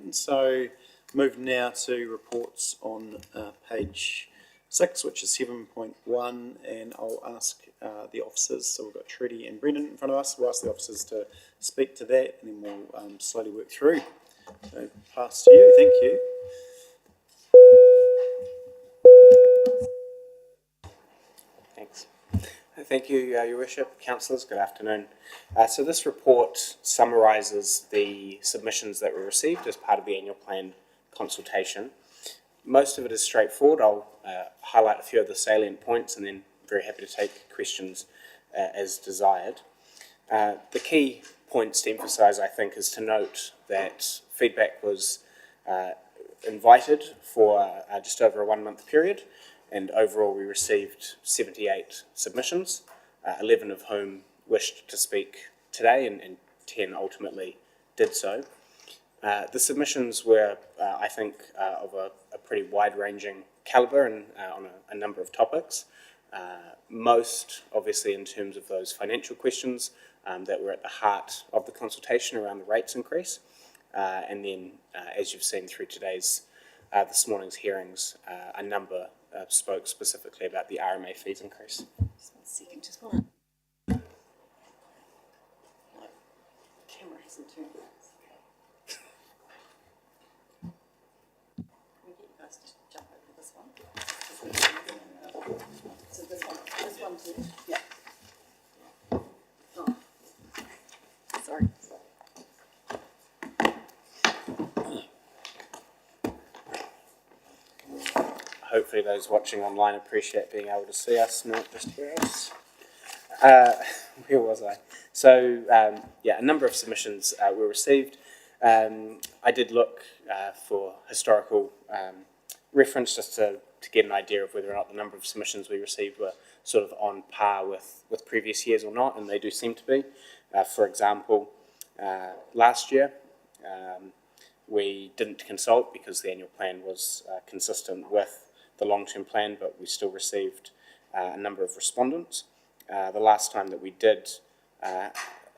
again. So move now to reports on page 6, which is 7.1, and I'll ask the officers, so we've got Trudy and Brendan in front of us, we'll ask the officers to speak to that, and then we'll slowly work through. So pass to you, thank you. Thanks. Thank you, Your Worship, Councillors, good afternoon. So this report summarises the submissions that were received as part of the annual plan consultation. Most of it is straightforward. I'll highlight a few of the salient points and then very happy to take questions as desired. The key points to emphasise, I think, is to note that feedback was invited for just over a 1 month period, and overall we received 78 submissions, 11 of whom wished to speak today and 10 ultimately did so. The submissions were, I think, of a pretty wide-ranging calibre and on a number of topics. Most, obviously, in terms of those financial questions that were at the heart of the consultation around the rates increase. And then, as you've seen through this morning's hearings, a number spoke specifically about the RMA fees increase. Just 1 second, just want to... No, camera hasn't turned. So this one too? Yeah. Oh. Sorry. Hopefully those watching online appreciate being able to see us, not just hear us. Where was I? So, a number of submissions were received. I did look for historical reference just to get an idea of whether or not the number of submissions we received were sort of on par with previous years or not, and they do seem to be. For example, last year we didn't consult because the annual plan was consistent with the long-term plan, but we still received a number of respondents. The last time that we did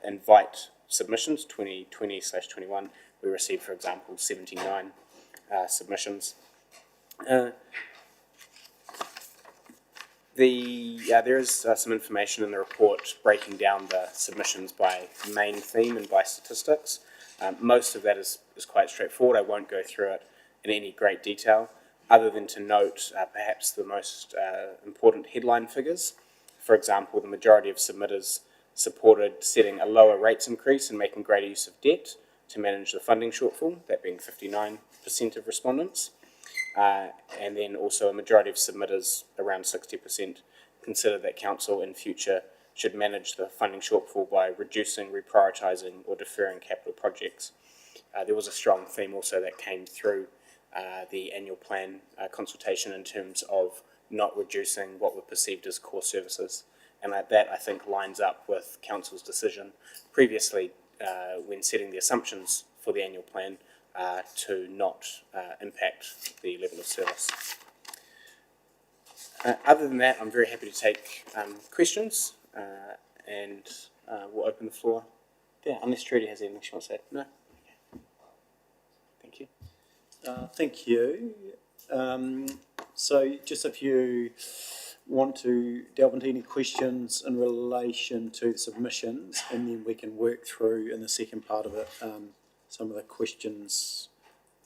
invite submissions, 2020/21, we received, for example, 79 submissions. There is some information in the report breaking down the submissions by main theme and by statistics. Most of that is quite straightforward. I won't go through it in any great detail, other than to note perhaps the most important headline figures. For example, the majority of submitters supported setting a lower rates increase and making greater use of debt to manage the funding shortfall, that being 59% of respondents. And then also a majority of submitters, around 60%, consider that council in future should manage the funding shortfall by reducing, reprioritising or deferring capital projects. There was a strong theme also that came through the annual plan consultation in terms of not reducing what were perceived as core services. And that, I think, lines up with council's decision previously when setting the assumptions for the annual plan to not impact the level of service. Other than that, I'm very happy to take questions and we'll open the floor there, unless Trudy has anything she wants to say. No? Okay. Thank you. Thank you. So just if you want to delve into any questions in relation to the submissions, and then we can work through in the second part of it some of the questions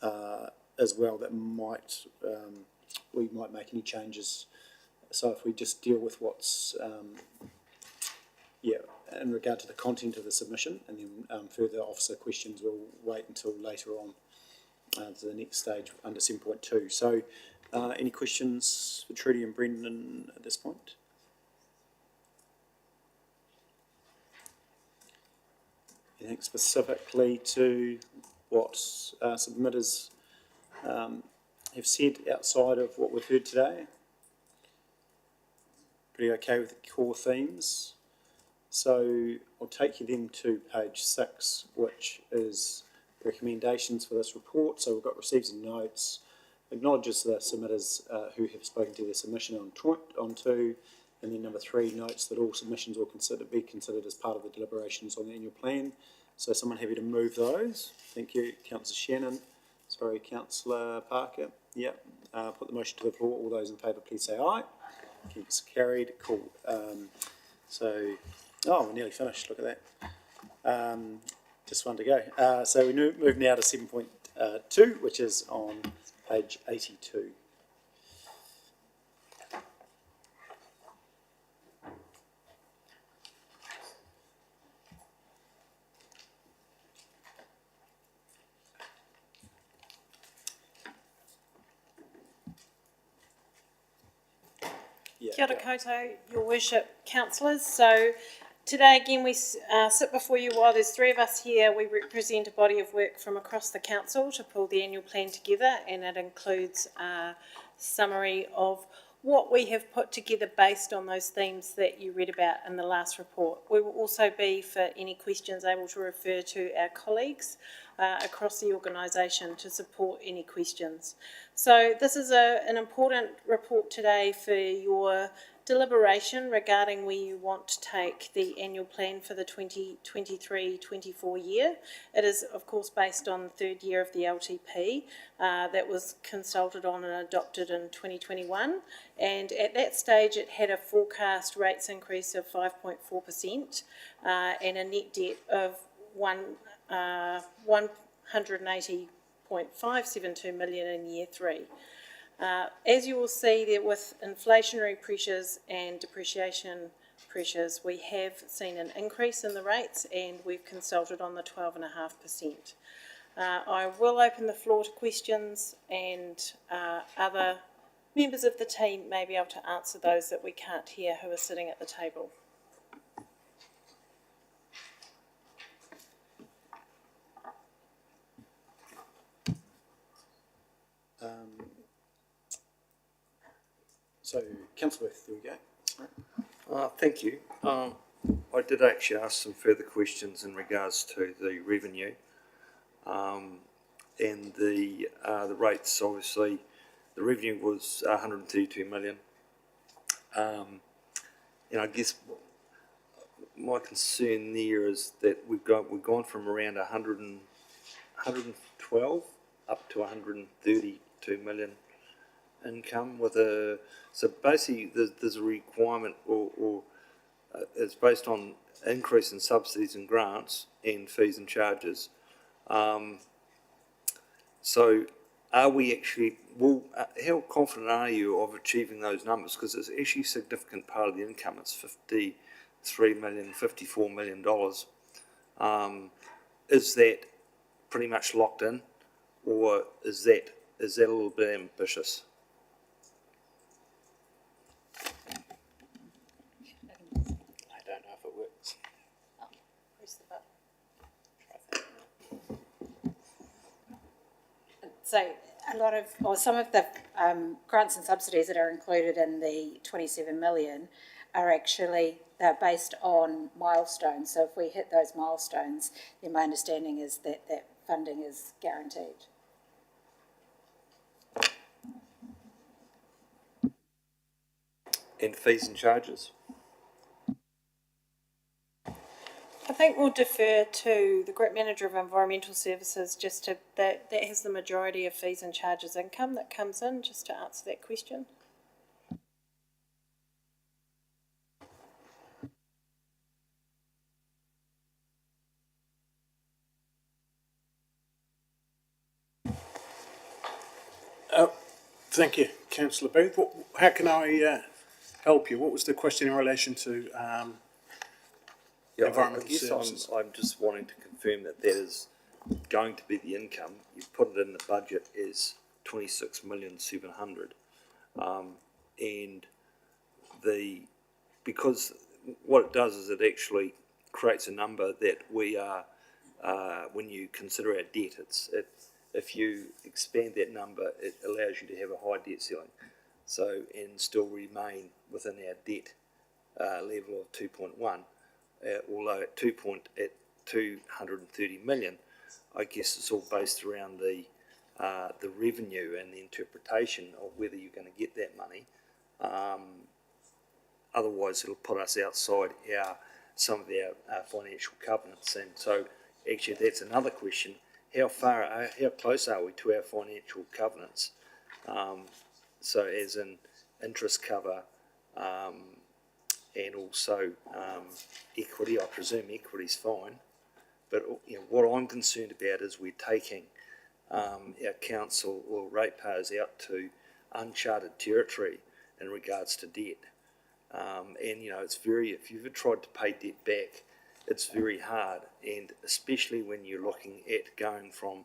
as well that might we might make any changes. So if we just deal with what's in regard to the content of the submission, and then further officer questions we'll wait until later on to the next stage under 7.2. So any questions for Trudy and Brendan at this point? Anything specifically to what submitters have said outside of what we've heard today? Pretty okay with the core themes. So I'll take you then to page 6, which is recommendations for this report. So we've got receives and notes, acknowledges the submitters who have spoken to their submission on to, and then number 3 notes that all submissions will be considered as part of the deliberations on the annual plan. So someone happy to move those? Thank you, Councillor Shannon. Sorry, councillor Parker. Yep. Put the motion to the floor. All those in favour, please say aye. Keeps carried. Cool. We're nearly finished. Look at that. Just one to go. So we move now to 7.2, which is on page 82. Kia ora koutou, your worship, councillors. So today again we sit before you while there's three of us here. We represent a body of work from across the council to pull the annual plan together, and it includes a summary of what we have put together based on those themes that you read about in the last report. We will also be, for any questions, able to refer to our colleagues across the organisation to support any questions. So this is an important report today for your deliberation regarding where you want to take the annual plan for the 2023-24 year. It is, of course, based on the third year of the LTP that was consulted on and adopted in 2021. And at that stage, it had a forecast rates increase of 5.4% and a net debt of 180.572 million in year three. As you will see, there with inflationary pressures and depreciation pressures, we have seen an increase in the rates, and we've consulted on the 12.5%. I will open the floor to questions, and other members of the team may be able to answer those that we can't hear who are sitting at the table. So, Councillor Worth, there we go. Sorry. Thank you. I did actually ask some further questions in regards to the revenue and the rates. Obviously, the revenue was 132 million. I guess my concern there is that we've gone from around 112 up to 132 million income with so basically there's a requirement or it's based on increase in subsidies and grants and fees and charges. So are we actually, how confident are you of achieving those numbers? Because it's actually a significant part of the income. It's $54 million. Is that pretty much locked in, or is that a little bit ambitious? I don't know if it works. Press the button. So some of the grants and subsidies that are included in the 27 million are actually, they're based on milestones. So if we hit those milestones, then my understanding is that that funding is guaranteed. And fees and charges? I think we'll defer to the Group Manager of Environmental Services that has the majority of fees and charges income that comes in, just to answer that question. Thank you, Councillor Booth. How can I help you? What was the question in relation to environmental services? I'm just wanting to confirm that is going to be the income. You've put it in the budget as 26,700,000, and because what it does is it actually creates a number that we are when you consider our debt, if you expand that number, it allows you to have a high debt ceiling, so and still remain within our debt level of 2.1. Although at 230 million, I guess it's all based around the revenue and the interpretation of whether you're going to get that money. Otherwise, it'll put us outside some of our financial covenants, and so actually that's another question. how close are we to our financial covenants? So as in interest cover, and also equity. I presume equity's fine, but what I'm concerned about is we're taking our council or ratepayers out to uncharted territory in regards to debt. And it's if you've ever tried to pay debt back, it's very hard, and especially when you're looking at going from,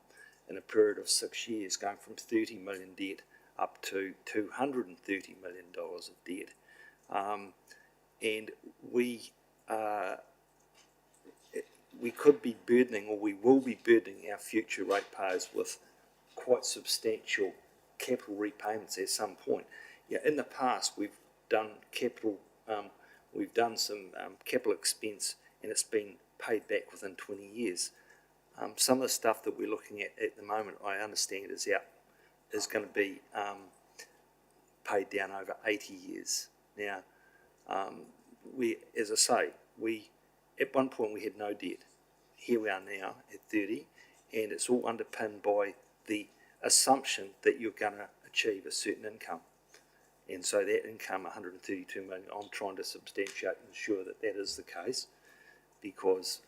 in a period of 6 years, going from 30 million debt up to $230 million of debt. And we could be burdening, or we will be burdening our future ratepayers with quite substantial capital repayments at some point. In the past, we've done some capital expense, and it's been paid back within 20 years. Some of the stuff that we're looking at the moment, I understand, is going to be paid down over 80 years. Now, as I say, at one point we had no debt. Here we are now at 30, and it's all underpinned by the assumption that you're going to achieve a certain income. And so that income, 132 million, I'm trying to substantiate and ensure that that is the case, because,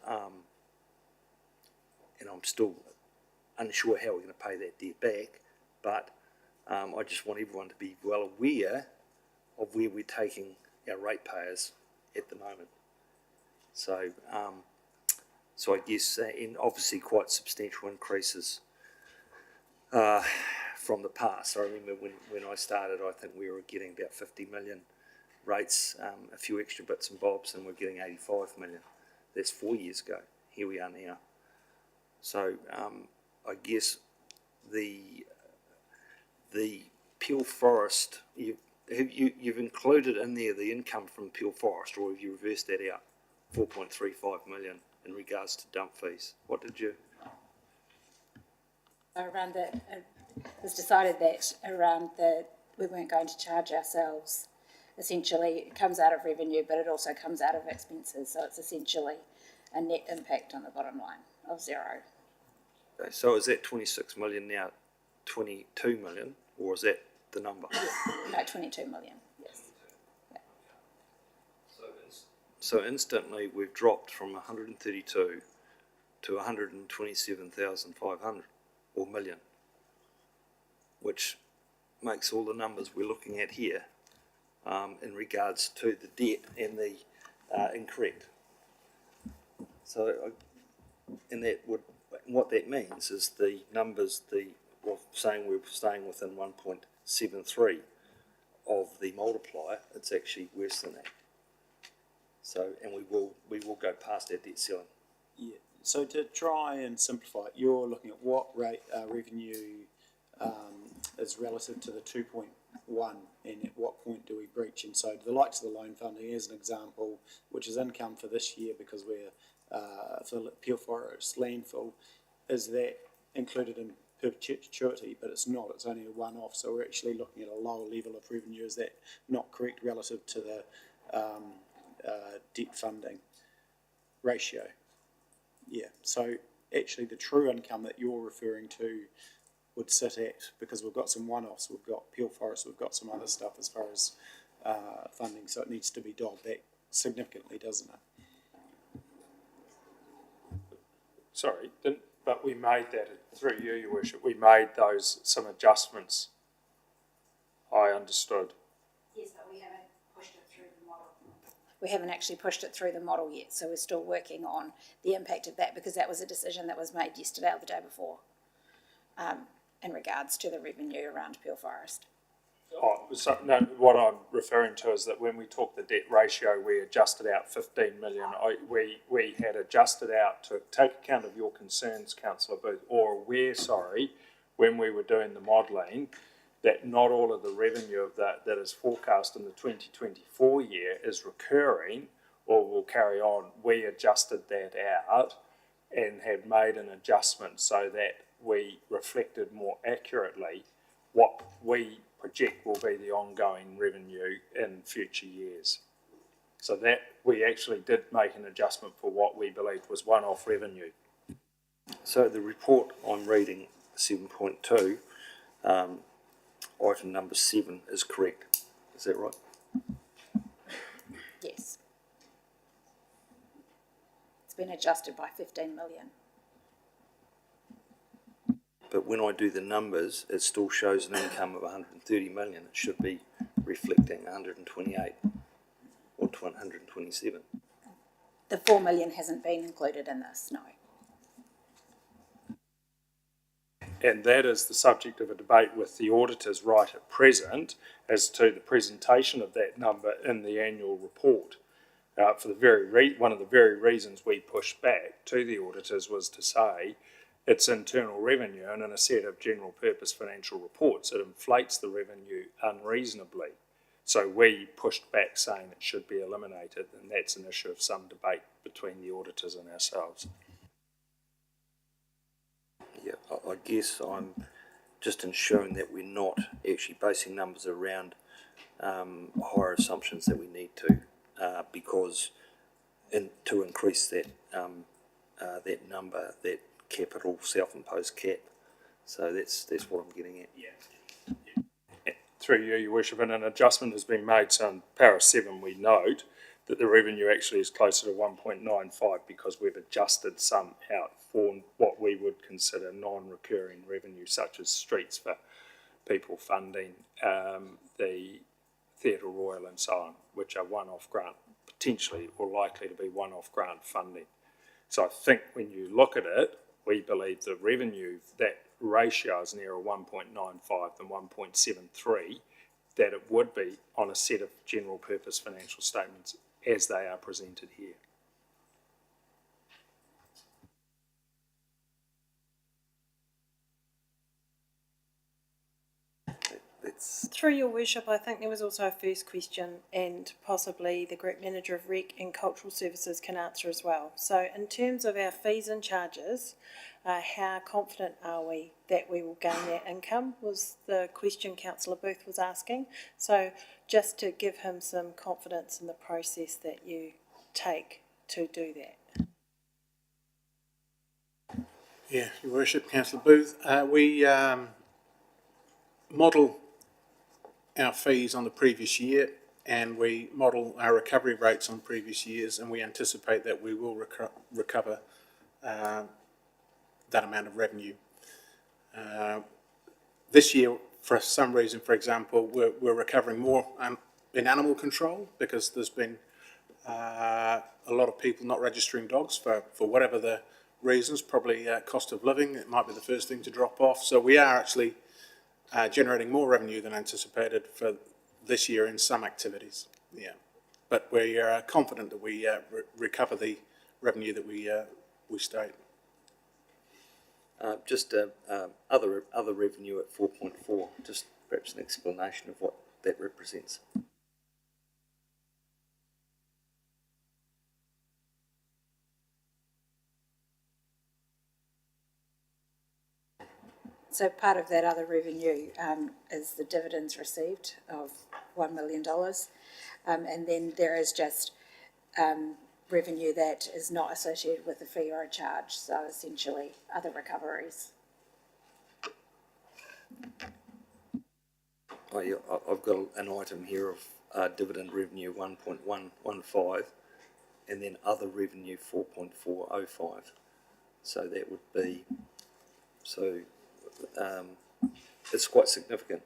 and I'm still unsure how we're going to pay that debt back, but I just want everyone to be well aware of where we're taking our ratepayers at the moment. So, I guess, and obviously quite substantial increases from the past. I remember when I started, I think we were getting about 50 million rates, a few extra bits and bobs, and we're getting 85 million. That's 4 years ago. Here we are now. So I guess the Peel Forest, you've included in there the income from Peel Forest, or have you reversed that out? 4.35 million in regards to dump fees. What did you? Around it was decided that we weren't going to charge ourselves. Essentially, it comes out of revenue, but it also comes out of expenses. So it's essentially a net impact on the bottom line of zero. So is that 26 million now 22 million, or is that the number? No, 22 million, yes. Yeah. So instantly we've dropped from 132 to 127,500 or million, which makes all the numbers we're looking at here in regards to the debt and the incorrect. So, and what that means is the numbers, saying we're staying within 1.73 of the multiplier, it's actually worse than that. So, and we will go past our debt ceiling. Yeah. So to try and simplify it, you're looking at what rate revenue is relative to the 2.1, and at what point do we breach? And so the likes of the loan funding is an example, which is income for this year because we're for Peel Forest landfill, is that included in perpetuity, but it's not, it's only a one-off, so we're actually looking at a lower level of revenue. Is that not correct relative to the debt funding ratio? Yeah, so actually the true income that you're referring to would sit at, because we've got some one-offs, we've got Peel Forest, we've got some other stuff as far as funding, so it needs to be dialed back significantly, doesn't it? Sorry, but we made that, through you, Your Worship, we made some adjustments, I understood. Yes, but we haven't pushed it through the model. We haven't actually pushed it through the model yet, so we're still working on the impact of that, because that was a decision that was made yesterday or the day before in regards to the revenue around Peel Forest. Oh, so, no, what I'm referring to is that when we took the debt ratio, we adjusted out 15 million. We had adjusted out to take account of your concerns, Councillor Booth, or when we were doing the modelling, that not all of the revenue of that is forecast in the 2024 year is recurring or will carry on. We adjusted that out and had made an adjustment so that we reflected more accurately what we project will be the ongoing revenue in future years. So that we actually did make an adjustment for what we believed was one-off revenue. So the report I'm reading, 7.2, item number 7 is correct. Is that right? Yes. It's been adjusted by 15 million. But when I do the numbers, it still shows an income of 130 million. It should be reflecting 128 or 127. The 4 million hasn't been included in this, no. And that is the subject of a debate with the auditors right at present as to the presentation of that number in the annual report. For the one of the very reasons we pushed back to the auditors was to say it's internal revenue, and in a set of general purpose financial reports, it inflates the revenue unreasonably. So we pushed back saying it should be eliminated, and that's an issue of some debate between the auditors and ourselves. Yeah, I guess I'm just ensuring that we're not actually basing numbers around higher assumptions that we need to, because to increase that that number, that capital self-imposed cap. So that's what I'm getting at. Through you, Your Worship, and an adjustment has been made. So in para 7 we note that the revenue actually is closer to 1.95 because we've adjusted some out for what we would consider non-recurring revenue, such as streets for people funding the Theatre Royal and so on, which are one-off grant, potentially or likely to be one-off grant funding. So I think when you look at it, we believe the revenue, that ratio is nearer 1.95 than 1.73, that it would be on a set of general purpose financial statements as they are presented here. Through your worship, I think there was also a first question, and possibly the Group Manager of Rec and Cultural Services can answer as well. So in terms of our fees and charges, how confident are we that we will gain that income was the question Councillor Booth was asking. So just to give him some confidence in the process that you take to do that. Yeah, Your Worship, Councillor Booth. We model our fees on the previous year, and we model our recovery rates on previous years, and we anticipate that we will recover that amount of revenue. This year, for some reason, for example, we're recovering more in animal control because there's been a lot of people not registering dogs for whatever the reasons, probably cost of living. It might be the first thing to drop off. So we are actually generating more revenue than anticipated for this year in some activities. Yeah, but we are confident that we recover the revenue that we state. Just other revenue at 4.4. Just perhaps an explanation of what that represents. So part of that other revenue is the dividends received of $1 million. And then there is just revenue that is not associated with a fee or a charge. So essentially other recoveries. Oh, yeah, I've got an item here of dividend revenue 1.115 and then other revenue 4.405. So that would be, so it's quite significant.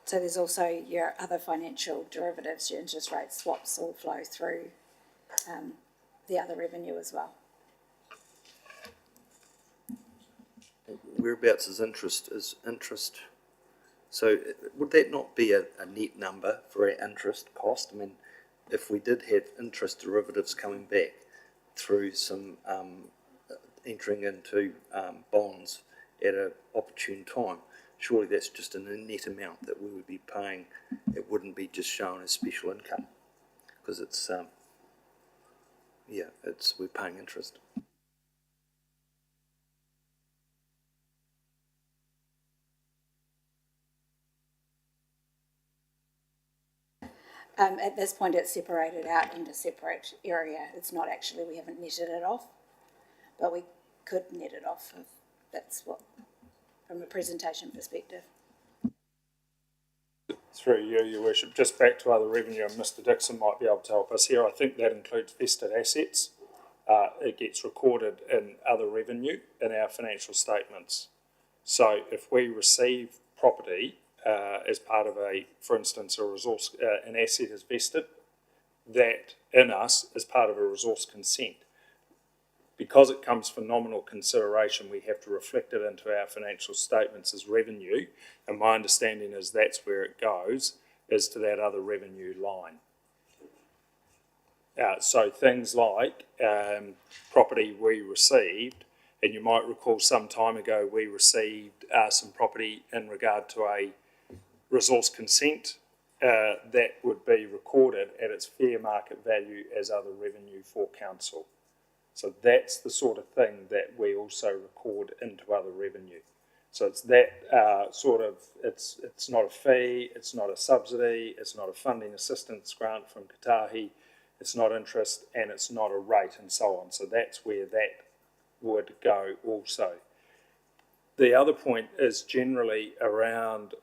So there's also your other financial derivatives, your interest rate swaps all flow through the other revenue as well. Whereabouts is interest? So would that not be a net number for our interest cost? I mean, if we did have interest derivatives coming back through some entering into bonds at an opportune time, surely that's just a net amount that we would be paying. It wouldn't be just shown as special income because it's we're paying interest. At this point, it's separated out into separate area. It's not actually, we haven't netted it off, but we could net it off if that's what, from a presentation perspective. Through you, Your Worship, just back to other revenue, and Mr Dixon might be able to help us here. I think that includes vested assets. It gets recorded in other revenue in our financial statements. So if we receive property as part of for instance, a resource, an asset is vested, that in us is part of a resource consent. Because it comes for nominal consideration, we have to reflect it into our financial statements as revenue, and my understanding is that's where it goes, is to that other revenue line. So things like property we received, and you might recall some time ago we received some property in regard to a resource consent, that would be recorded at its fair market value as other revenue for council. So that's the sort of thing that we also record into other revenue. So it's that it's not a fee, it's not a subsidy, it's not a funding assistance grant from Kotahi, it's not interest, and it's not a rate, and so on. So that's where that would go also. The other point is generally around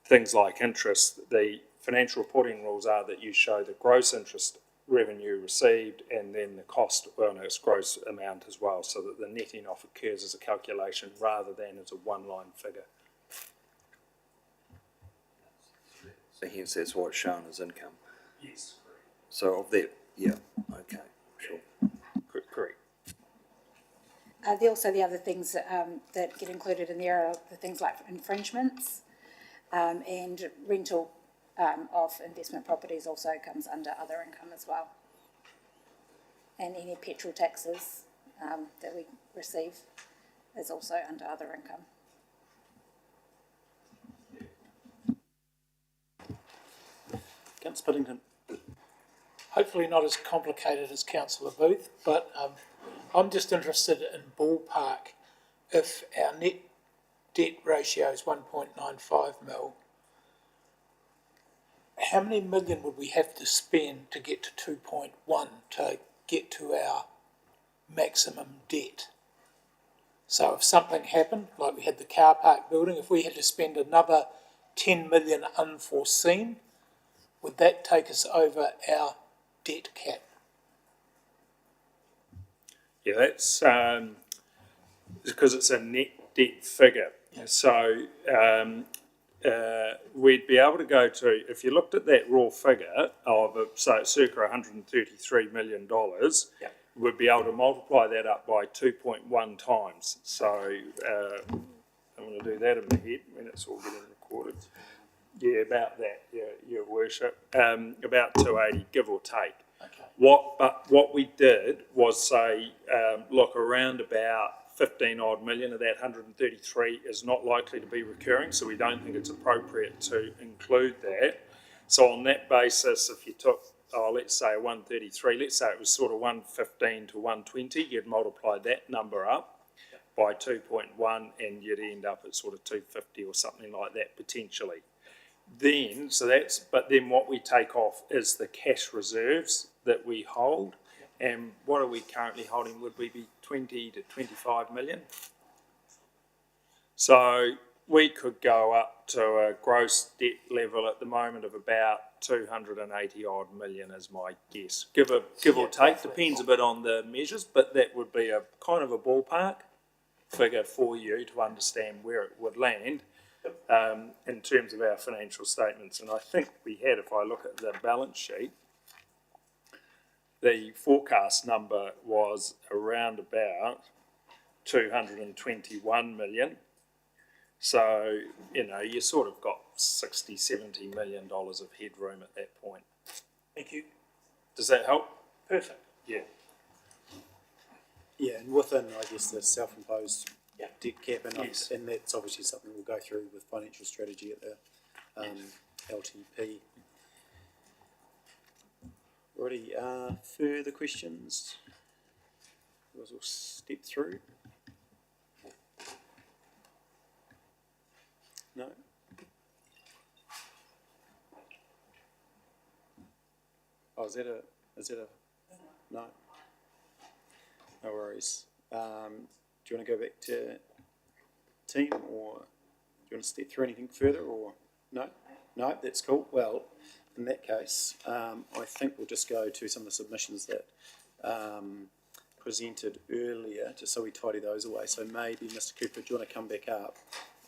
things like interest. The financial reporting rules are that you show the gross interest revenue received and then the cost, well, no, it's gross amount as well, so that the netting off occurs as a calculation rather than as a one-line figure. So hence that's why it's shown as income. Yes. So of that, yeah, okay, sure. Correct. Also, the other things that get included in there are the things like infringements, and rental of investment properties also comes under other income as well. And any petrol taxes that we receive is also under other income. Councillor Piddington. Hopefully not as complicated as Councillor Booth, but I'm just interested in ballpark. If our net debt ratio is 1.95 mil, how many million would we have to spend to get to 2.1 to get to our maximum debt? So if something happened, like we had the car park building, if we had to spend another 10 million unforeseen, would that take us over our debt cap? Yeah, that's because it's a net debt figure. So we'd be able to go to, if you looked at that raw figure of, say, circa $133 million, we'd be able to multiply that up by 2.1 times. So I'm going to do that in my head when it's all getting recorded. Yeah, about that, Your Worship. About 280, give or take. Okay. What we did was say, look, around about 15 odd million of that 133 is not likely to be recurring, so we don't think it's appropriate to include that. So on that basis, if you took, let's say 133, let's say it was sort of 115 to 120, you'd multiply that number up by 2.1 and you'd end up at sort of 250 or something like that potentially. Then, but then what we take off is the cash reserves that we hold. And what are we currently holding? Would we be 20 to 25 million? So we could go up to a gross debt level at the moment of about 280 odd million is my guess. Give or take, depends a bit on the measures, but that would be a kind of a ballpark figure for you to understand where it would land. In terms of our financial statements, and I think we had, if I look at the balance sheet, the forecast number was around about 221 million. So, you sort of got $60–70 million of headroom at that point. Thank you. Does that help? Perfect. Yeah. Yeah, and within, I guess, the self-imposed debt cap, and, Yes. and that's obviously something we'll go through with financial strategy at the LTP. Alrighty, further questions? You guys will step through. No? Oh, is that a, no? No worries. Do you want to go back to team, or do you want to step through anything further, or no? No, that's cool. Well, in that case, I think we'll just go to some of the submissions that presented earlier, just so we tidy those away. So maybe, Mr. Cooper, do you want to come back up,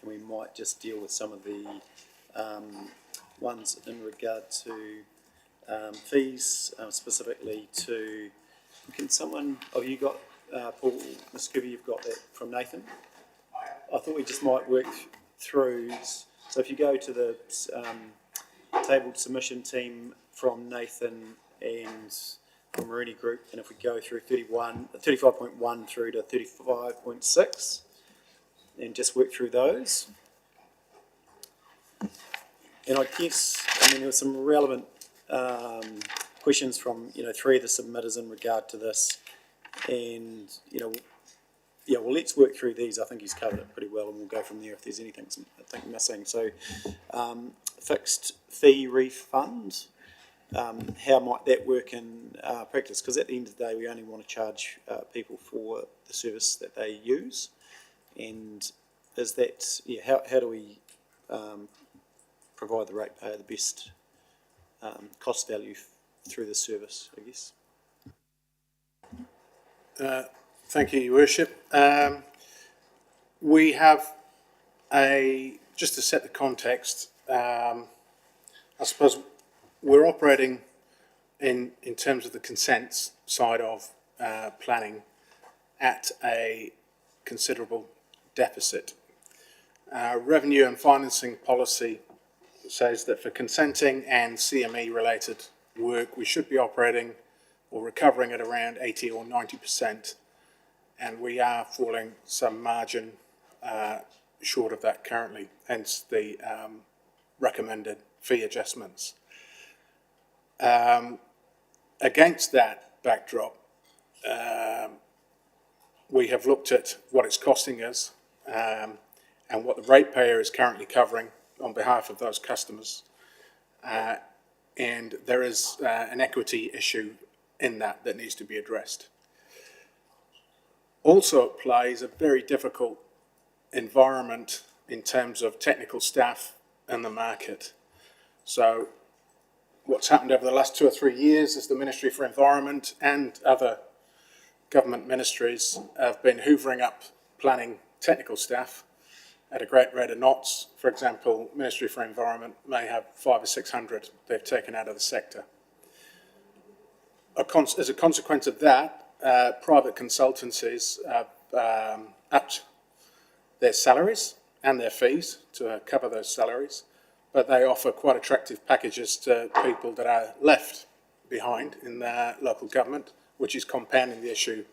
and we might just deal with some of the ones in regard to fees, specifically to, can someone, oh, you got, Paul, Mr. Cooper, you've got that from Nathan? I thought we just might work through, so if you go to the tabled submission team from Nathan and from Rooney Group, and if we go through 35.1 through to 35.6, and just work through those. And I guess, I mean, there were some relevant questions from, three of the submitters in regard to this, and, yeah, well, let's work through these. I think he's covered it pretty well, and we'll go from there if there's anything I think missing. So, fixed fee refund, how might that work in practice? Because at the end of the day, we only want to charge people for the service that they use, and is that, yeah, how do we provide the ratepayer the best cost value through the service, I guess? Thank you, Your Worship. We have just to set the context, I suppose we're operating in terms of the consents side of planning at a considerable deficit. Revenue and financing policy says that for consenting and CME related work, we should be operating or recovering at around 80 or 90%, and we are falling some margin short of that currently, hence the recommended fee adjustments. Against that backdrop, we have looked at what it's costing us and what the ratepayer is currently covering on behalf of those customers, and there is an equity issue in that needs to be addressed. Also at play is a very difficult environment in terms of technical staff and the market. So what's happened over the last 2 or 3 years is the Ministry for Environment and other government ministries have been hoovering up planning technical staff at a great rate of knots. For example, Ministry for Environment may have 500 or 600 they've taken out of the sector. As a consequence of that, private consultancies have upped their salaries and their fees to cover those salaries, but they offer quite attractive packages to people that are left behind in their local government, which is compounding the issue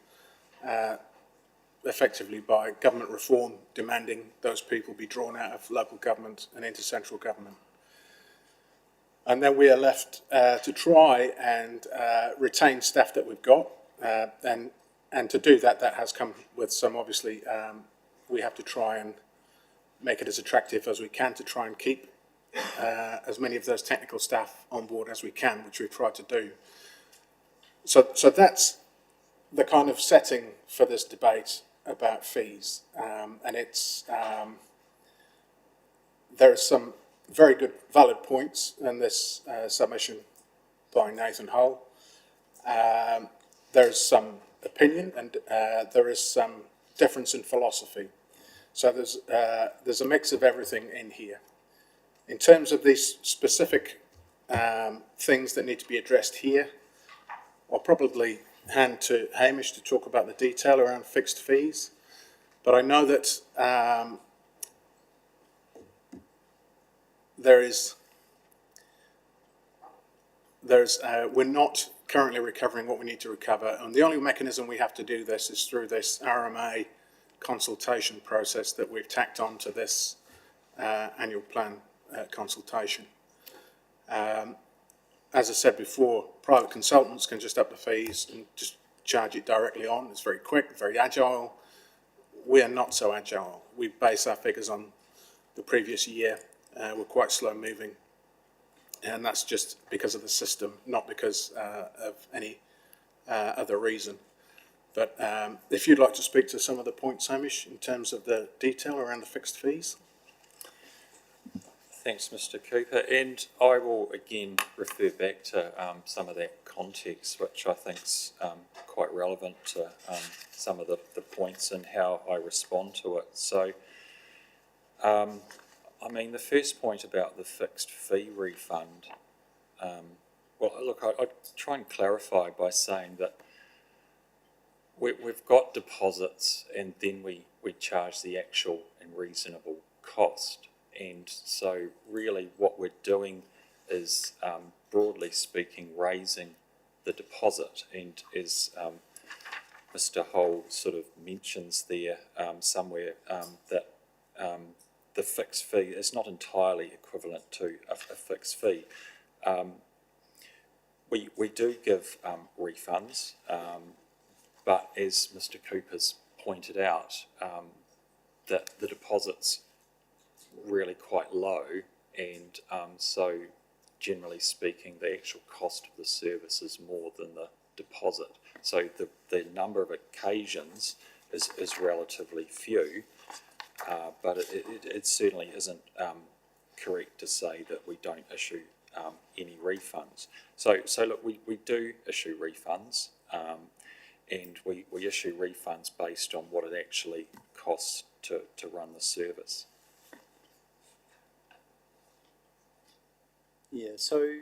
effectively by government reform demanding those people be drawn out of local government and into central government. And then we are left to try and retain staff that we've got, and to do that, that has come with some, obviously, we have to try and make it as attractive as we can to try and keep as many of those technical staff on board as we can, which we've tried to do. So that's the kind of setting for this debate about fees, and it's there are some very good valid points in this submission by Nathan Hull. There's some opinion and there is some difference in philosophy. So there's a mix of everything in here. In terms of these specific things that need to be addressed here, I'll probably hand to Hamish to talk about the detail around fixed fees. But I know that we're not currently recovering what we need to recover, and the only mechanism we have to do this is through this RMA consultation process that we've tacked on to this annual plan consultation. As I said before, private consultants can just up the fees and just charge it directly on. It's very quick, very agile. We are not so agile. We base our figures on the previous year. We're quite slow moving. And that's just because of the system, not because of any other reason. But if you'd like to speak to some of the points, Hamish, in terms of the detail around the fixed fees. Thanks, Mr. Cooper, and I will again refer back to some of that context, which I think's quite relevant to some of the points and how I respond to it. So, I mean, the first point about the fixed fee refund, well, look, I'd try and clarify by saying that we've got deposits and then we charge the actual and reasonable cost. And so really what we're doing is, broadly speaking, raising the deposit. And as Mr. Hull sort of mentions there somewhere, that the fixed fee is not entirely equivalent to a fixed fee. We do give refunds, but as Mr. Cooper's pointed out, that the deposit's really quite low, and so generally speaking the actual cost of the service is more than the deposit. So the number of occasions is relatively few, but it certainly isn't correct to say that we don't issue any refunds. So look, we do issue refunds, and we issue refunds based on what it actually costs to run the service. Yeah, so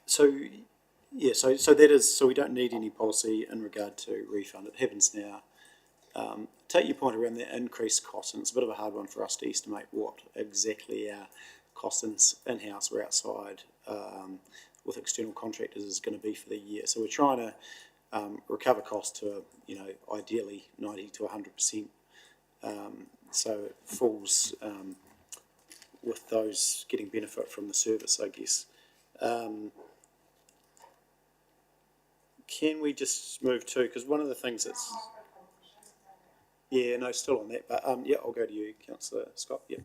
so that is, so we don't need any policy in regard to refund. It happens now. Take your point around the increased cost, and it's a bit of a hard one for us to estimate what exactly our costs in-house or outside with external contractors is going to be for the year. So we're trying to recover costs to, ideally 90 to 100%. So it falls with those getting benefit from the service, I guess. Can we just move to, because one of the things that's... Yeah, no, still on that, but yeah, I'll go to you, Councillor Scott, yeah.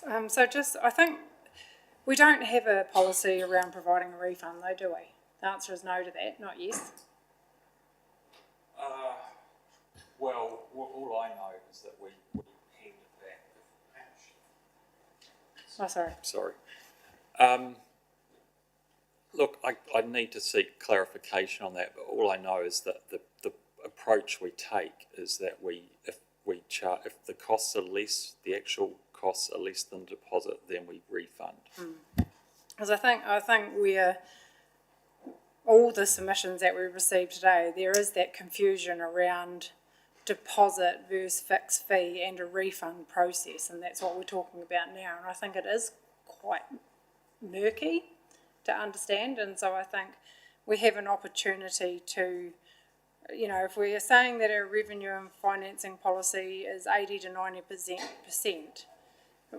I think we don't have a policy around providing a refund though, do we? The answer is no to that, not yes. Well, all I know is that we hand it back. Oh, sorry. Sorry. Look, I need to seek clarification on that, but all I know is that the approach we take is that if the costs are less, the actual costs are less than deposit, then we refund. Because I think we're, all the submissions that we received today, there is that confusion around deposit versus fixed fee and a refund process, and that's what we're talking about now. And I think it is quite murky to understand, and so I think we have an opportunity to, if we are saying that our revenue and financing policy is 80 to 90%,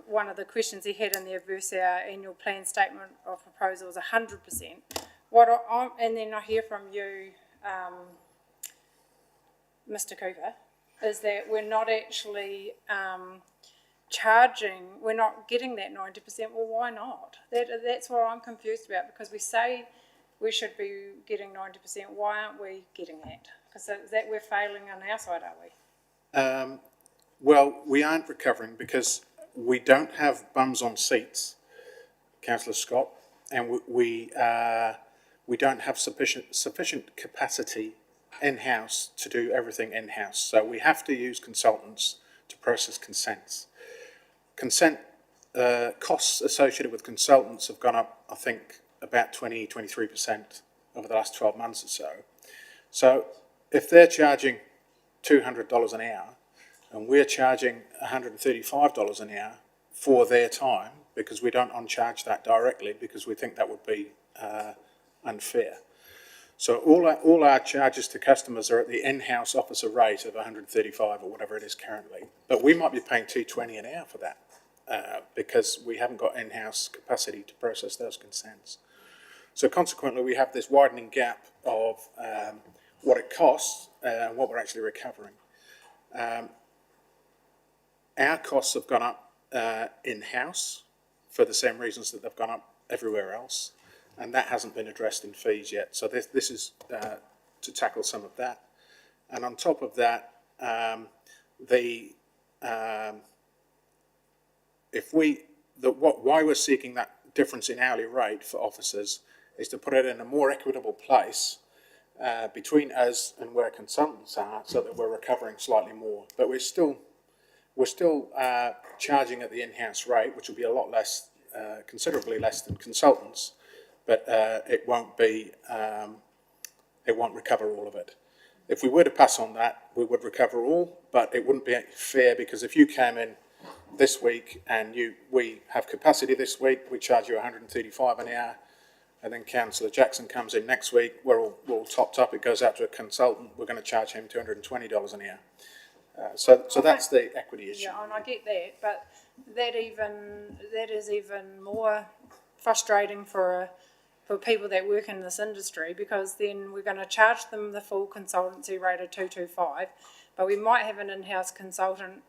one of the questions he had in there versus our annual plan statement of proposal is 100%. And then I hear from you, Mr. Cooper, is that we're not actually we're not getting that 90%. Well, why not? That's what I'm confused about, because we say we should be getting 90%. Why aren't we getting that? Because that we're failing on our side, are we? Well, we aren't recovering because we don't have bums on seats, Councillor Scott, and we don't have sufficient capacity in-house to do everything in-house. So we have to use consultants to process consents. Consent costs associated with consultants have gone up, I think, about 23% over the last 12 months or so. So if they're charging $200 an hour and we're charging $135 an hour for their time, because we don't on-charge that directly because we think that would be unfair. So all our charges to customers are at the in-house officer rate of $135 or whatever it is currently. But we might be paying $220 an hour for that because we haven't got in-house capacity to process those consents. So consequently, we have this widening gap of what it costs and what we're actually recovering. Our costs have gone up in-house for the same reasons that they've gone up everywhere else, and that hasn't been addressed in fees yet. So this is to tackle some of that. And on top of that, why we're seeking that difference in hourly rate for officers is to put it in a more equitable place between us and where consultants are, so that we're recovering slightly more. But we're still charging at the in-house rate, which will be a lot less, considerably less than consultants, but it won't recover all of it. If we were to pass on that, we would recover all, but it wouldn't be fair, because if you came in this week and we have capacity this week, we charge you 135 an hour, and then Councillor Jackson comes in next week, we're all topped up, it goes out to a consultant, we're going to charge him $220 an hour. So that's the equity issue. Yeah, and I get that, but that is even more frustrating for people that work in this industry, because then we're going to charge them the full consultancy rate of 225, but we might have an in-house consultant.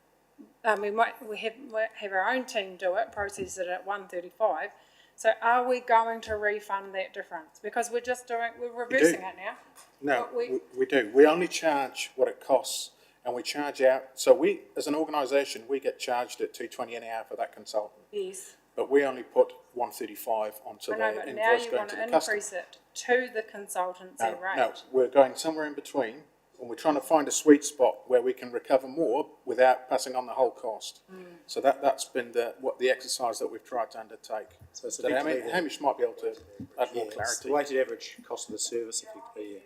We have our own team do it, process it at 135. So are we going to refund that difference? Because we're reversing it now. No, we do. We only charge what it costs, and we charge out. So we, as an organisation, we get charged at $220 an hour for that consultant. Yes. But we only put 135 onto the But invoice now you going want to to the customer. increase it to the consultancy rate. No, we're going somewhere in between, and we're trying to find a sweet spot where we can recover more without passing on the whole cost. So that's been the exercise that we've tried to undertake. So it's a So big lever. Hamish might be able to add more It's clarity. the weighted average cost of the service, effectively,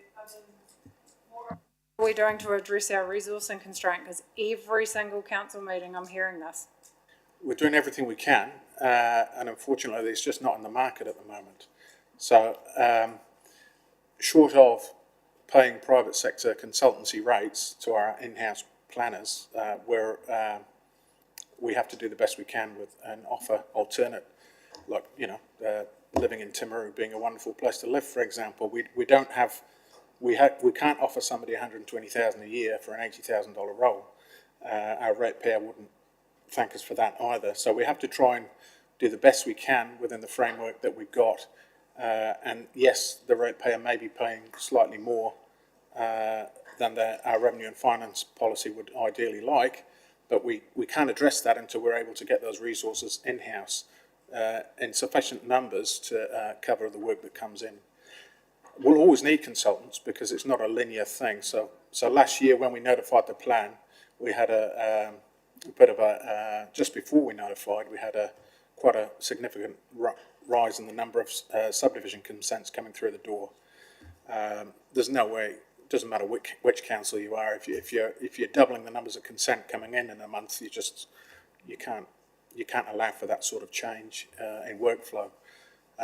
What are we doing to address our resourcing constraint? Because every single council meeting I'm hearing this. We're doing everything we can, and unfortunately it's just not in the market at the moment. So short of paying private sector consultancy rates to our in-house planners, we have to do the best we can with and offer alternate, like, living in Timaru being a wonderful place to live, for example. We can't offer somebody $120,000 a year for an $80,000 role. Our ratepayer wouldn't thank us for that either. So we have to try and do the best we can within the framework that we've got. And yes, the ratepayer may be paying slightly more than our revenue and finance policy would ideally like, but we can't address that until we're able to get those resources in-house in sufficient numbers to cover the work that comes in. We'll always need consultants because it's not a linear thing. So last year when we notified the plan, we had a bit of a, just before we notified, we had quite a significant rise in the number of subdivision consents coming through the door. There's no way, it doesn't matter which council you are, if you're doubling the numbers of consent coming in a month, you can't allow for that sort of change in workflow.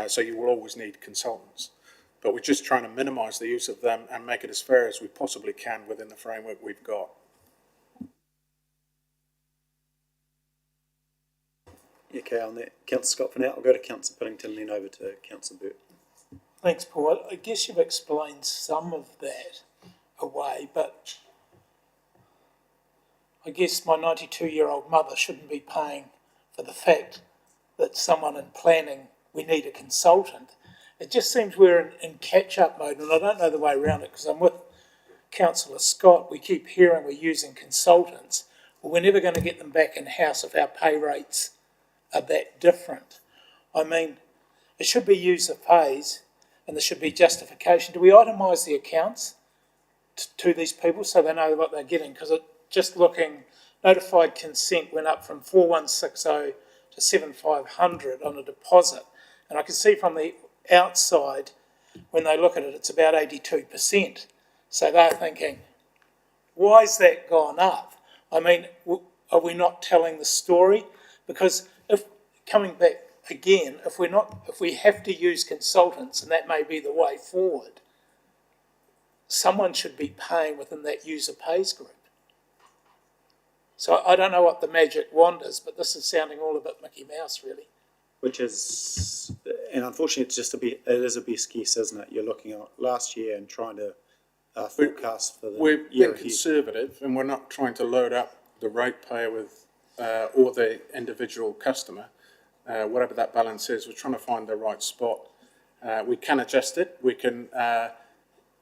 So you will always need consultants. But we're just trying to minimise the use of them and make it as fair as we possibly can within the framework we've got. Okay, on that, Councillor Scott for now. I'll go to Councillor Piddington, then over to Councillor Burt. Thanks, Paul. I guess you've explained some of that away, but I guess my 92-year-old mother shouldn't be paying for the fact that someone in planning, we need a consultant. It just seems we're in catch-up mode, and I don't know the way around it, because I'm with Councillor Scott. We keep hearing we're using consultants, but we're never going to get them back in-house if our pay rates are that different. I mean, it should be user pays, and there should be justification. Do we itemise the accounts to these people so they know what they're getting? Because just looking, notified consent went up from 4160 to 7500 on a deposit, and I can see from the outside, when they look at it, it's about 82%. So they're thinking, why has that gone up? I mean, are we not telling the story? Because if, coming back again, if we have to use consultants, and that may be the way forward, someone should be paying within that user pays group. So I don't know what the magic wand is, but this is sounding all a bit Mickey Mouse, really. Which is, and unfortunately, it is a best guess, isn't it? You're looking at last year and trying to forecast for the We're year being ahead? conservative, and we're not trying to load up the ratepayer with, or the individual customer. Whatever that balance is, we're trying to find the right spot. We can adjust it. We can, as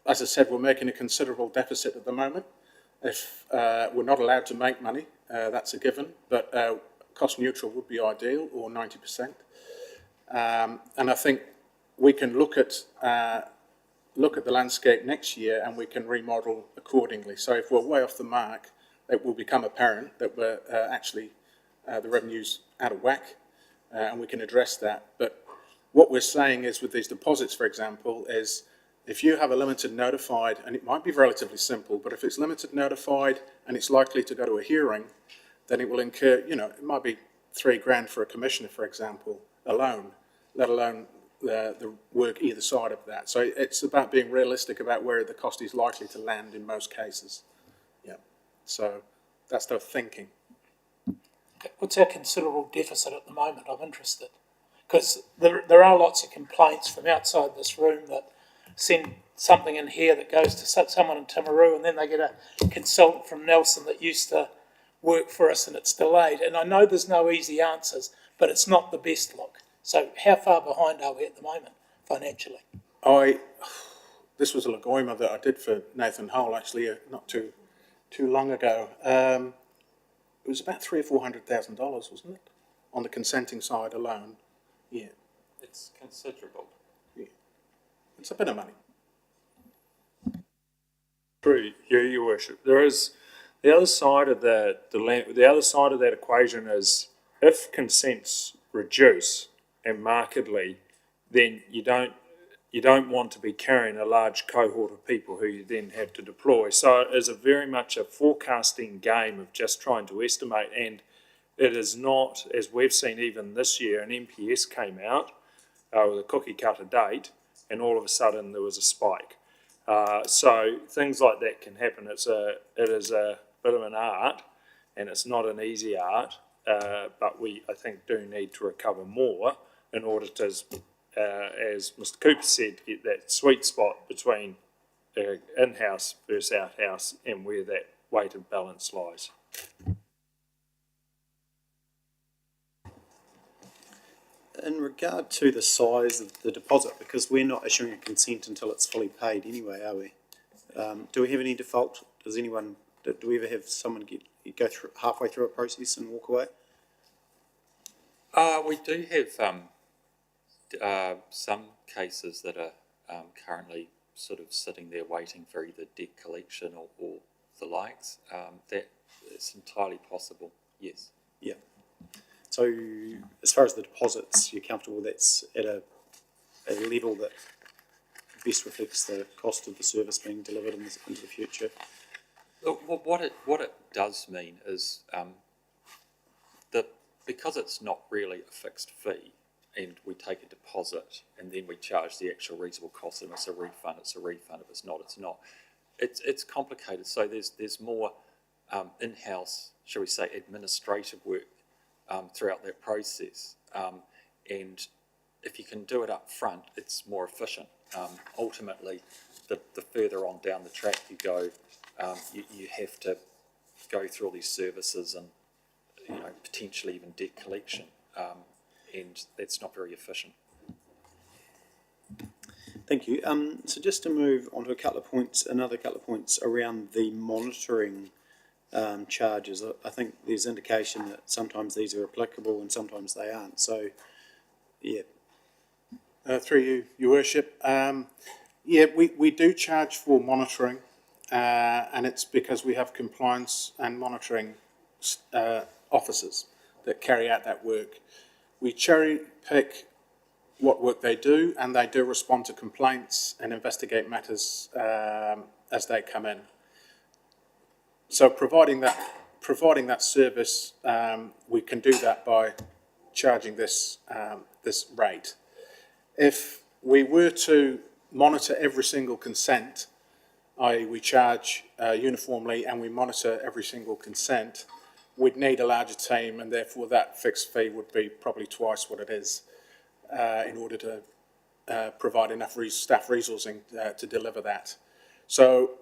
I said, we're making a considerable deficit at the moment. If we're not allowed to make money, that's a given, but cost neutral would be ideal, or 90%. And I think we can look at the landscape next year, and we can remodel accordingly. So if we're way off the mark, it will become apparent that we're actually the revenue's out of whack, and we can address that. But what we're saying is, with these deposits, for example, is if you have a limited notified, and it might be relatively simple, but if it's limited notified and it's likely to go to a hearing, then it will incur, it might be $3,000 for a commissioner, for example, alone, let alone the work either side of that. So it's about being realistic about where the cost is likely to land in most cases. Yeah. So that's the thinking. Okay, what's our considerable deficit at the moment? I'm interested. Because there are lots of complaints from outside this room that send something in here that goes to someone in Timaru, and then they get a consultant from Nelson that used to work for us, and it's delayed. And I know there's no easy answers, but it's not the best look. So how far behind are we at the moment financially? This was a Lagoima that I did for Nathan Hull, actually, not too long ago. It was about $300,000 or $400,000, wasn't it, on the consenting side alone? Yeah, It's considerable. it's a bit of money. True, yeah, Your Worship. There is the other side of the other side of that equation is if consents reduce and markedly, then you don't want to be carrying a large cohort of people who you then have to deploy. So it is very much a forecasting game of just trying to estimate, and it is not, as we've seen even this year, an MPS came out with a cookie cutter date, and all of a sudden there was a spike. So things like that can happen. It is a bit of an art, and it's not an easy art, but we, I think, do need to recover more in order to, as Mr. Cooper said, get that sweet spot between in-house versus out-house and where that weighted balance lies. In regard to the size of the deposit, because we're not issuing a consent until it's fully paid anyway, are we? Do we have any default? Do we ever have someone go through halfway through a process and walk away? We do have some cases that are currently sort of sitting there waiting for either debt collection or the likes. That is entirely possible, yes. Yeah. So as far as the deposits, you're comfortable that's at a level that best reflects the cost of the service being delivered into the future? Look, what it does mean is that because it's not really a fixed fee, and we take a deposit and then we charge the actual reasonable cost, and it's a refund, it's a refund. If it's not, it's not. It's complicated. So there's more in-house, shall we say, administrative work throughout that process. And if you can do it up front, it's more efficient. Ultimately, the further on down the track you go, you have to go through all these services and potentially even debt collection, and that's not very efficient. Thank you. So just to move on to another couple of points around the monitoring charges. I think there's indication that sometimes these are applicable and sometimes they aren't. So, yeah. Through you, Your Worship. We do charge for monitoring, and it's because we have compliance and monitoring officers that carry out that work. We cherry pick what work they do, and they do respond to complaints and investigate matters as they come in. So providing that service, we can do that by charging this rate. If we were to monitor every single consent, i.e. we charge uniformly and we monitor every single consent, we'd need a larger team, and therefore that fixed fee would be probably twice what it is in order to provide enough staff resourcing to deliver that. So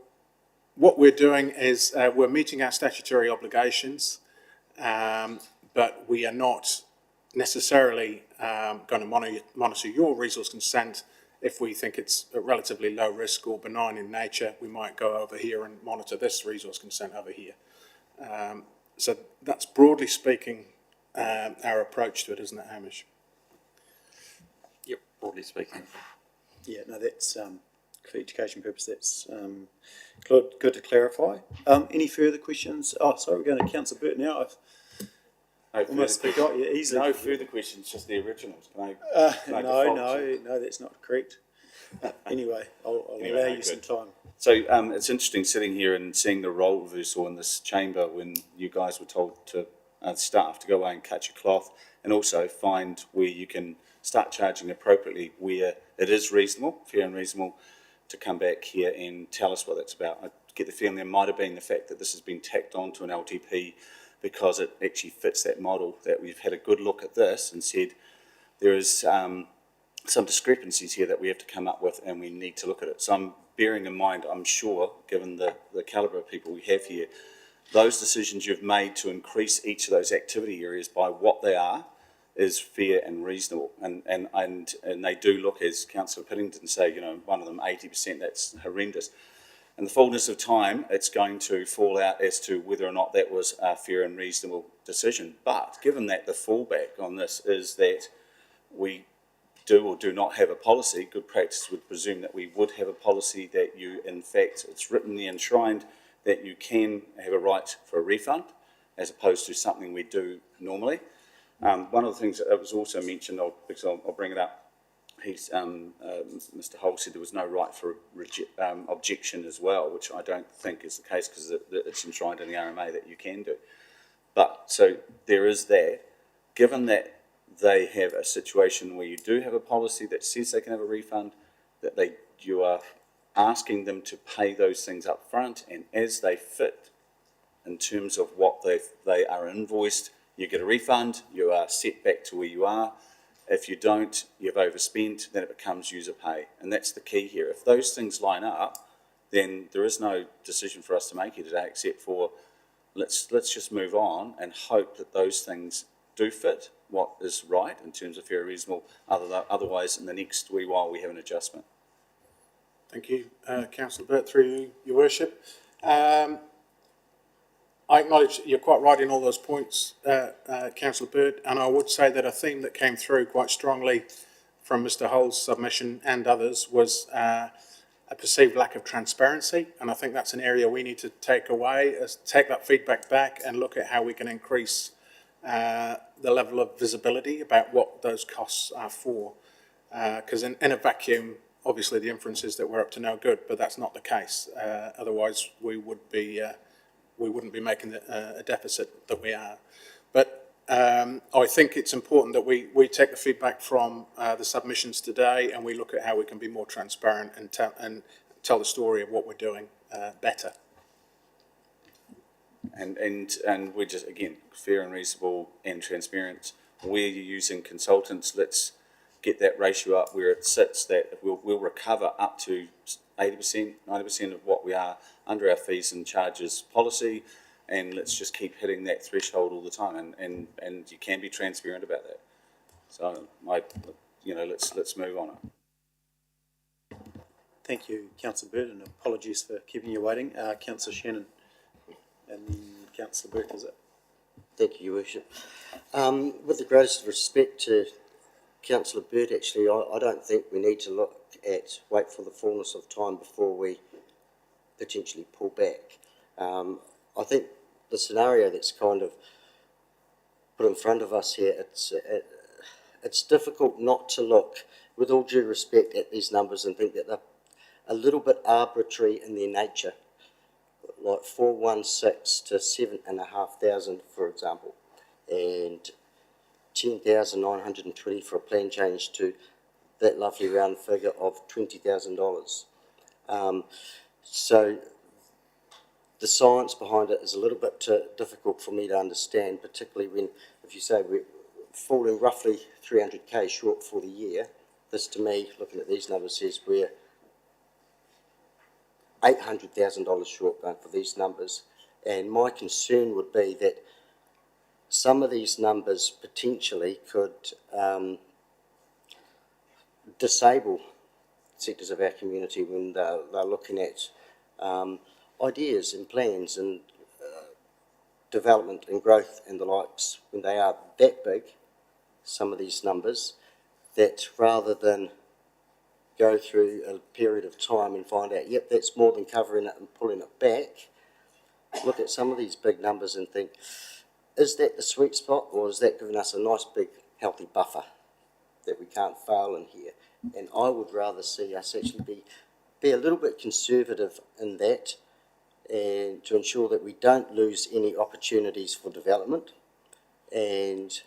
what we're doing is we're meeting our statutory obligations, but we are not necessarily going to monitor your resource consent. If we think it's a relatively low risk or benign in nature, we might go over here and monitor this resource consent over here. So that's broadly speaking our approach to it, isn't it, Hamish? Yep, broadly speaking. Yeah, no, that's, for education purpose, that's good to clarify. Any further questions? Oh, sorry, we're going to Councillor Burt now. I've almost forgot you easily. No further questions, just the originals. Can I No, that's not correct. Anyway, I'll Anyway, allow no, you some good. time. So it's interesting sitting here and seeing the role reversal in this chamber when you guys were told to staff to go away and cut your cloth, and also find where you can start charging appropriately where it is reasonable, fair and reasonable, to come back here and tell us what that's about. I get the feeling there might have been the fact that this has been tacked on to an LTP because it actually fits that model, that we've had a good look at this and said there is some discrepancies here that we have to come up with and we need to look at it. So I'm bearing in mind, I'm sure, given the calibre of people we have here, those decisions you've made to increase each of those activity areas by what they are is fair and reasonable. And they do look, as Councillor Piddington say, you know, one of them 80%, that's horrendous. In the fullness of time, it's going to fall out as to whether or not that was a fair and reasonable decision. But given that the fallback on this is that we do or do not have a policy, good practice would presume that we would have a policy that you, in fact, it's written there enshrined that you can have a right for a refund as opposed to something we do normally. One of the things that was also mentioned, because I'll bring it up, Mr. Hull said there was no right for objection as well, which I don't think is the case because it's enshrined in the RMA that you can do. But so there is that. Given that they have a situation where you do have a policy that says they can have a refund, that you are asking them to pay those things up front, and as they fit in terms of what they are invoiced, you get a refund, you are set back to where you are. If you don't, you've overspent, then it becomes user pay. And that's the key here. If those things line up, then there is no decision for us to make here today except for let's just move on and hope that those things do fit what is right in terms of fair and reasonable. Otherwise, in the next wee while, we have an adjustment. Thank you, Councillor Burt, through you, Your Worship. I acknowledge you're quite right in all those points, Councillor Burt, and I would say that a theme that came through quite strongly from Mr. Hull's submission and others was a perceived lack of transparency, and I think that's an area we need to take that feedback back and look at how we can increase the level of visibility about what those costs are for. Because in a vacuum, obviously the inference is that we're up to no good, but that's not the case. Otherwise, we wouldn't be making a deficit that we are. But I think it's important that we take the feedback from the submissions today and we look at how we can be more transparent and tell the story of what we're doing better. And we're just, again, fair and reasonable and transparent. Where you're using consultants, let's get that ratio up where it sits, that we'll recover up to 80%, 90% of what we are under our fees and charges policy, and let's just keep hitting that threshold all the time, and you can be transparent about that. So, let's move on it. Thank you, Councillor Burt, and apologies for keeping you waiting. Councillor Shannon and then Councillor Burke, is it? Thank you, Your Worship. With the greatest respect to Councillor Burt, actually, I don't think we need to wait for the fullness of time before we potentially pull back. I think the scenario that's kind of put in front of us here, it's difficult not to look, with all due respect, at these numbers and think that they're a little bit arbitrary in their nature, like 416 to 7,500, for example, and 10,920 for a plan change to that lovely round figure of $20,000. So the science behind it is a little bit difficult for me to understand, particularly when, if you say we're falling roughly 300k short for the year, this to me, looking at these numbers, says we're $800,000 short going for these numbers. And my concern would be that some of these numbers potentially could disable sectors of our community when they're looking at ideas and plans and development and growth and the likes. When they are that big, some of these numbers, that rather than go through a period of time and find out, yep, that's more than covering it and pulling it back, look at some of these big numbers and think, is that the sweet spot, or is that giving us a nice big healthy buffer that we can't fail in here? And I would rather see us actually be a little bit conservative in that, and to ensure that we don't lose any opportunities for development, and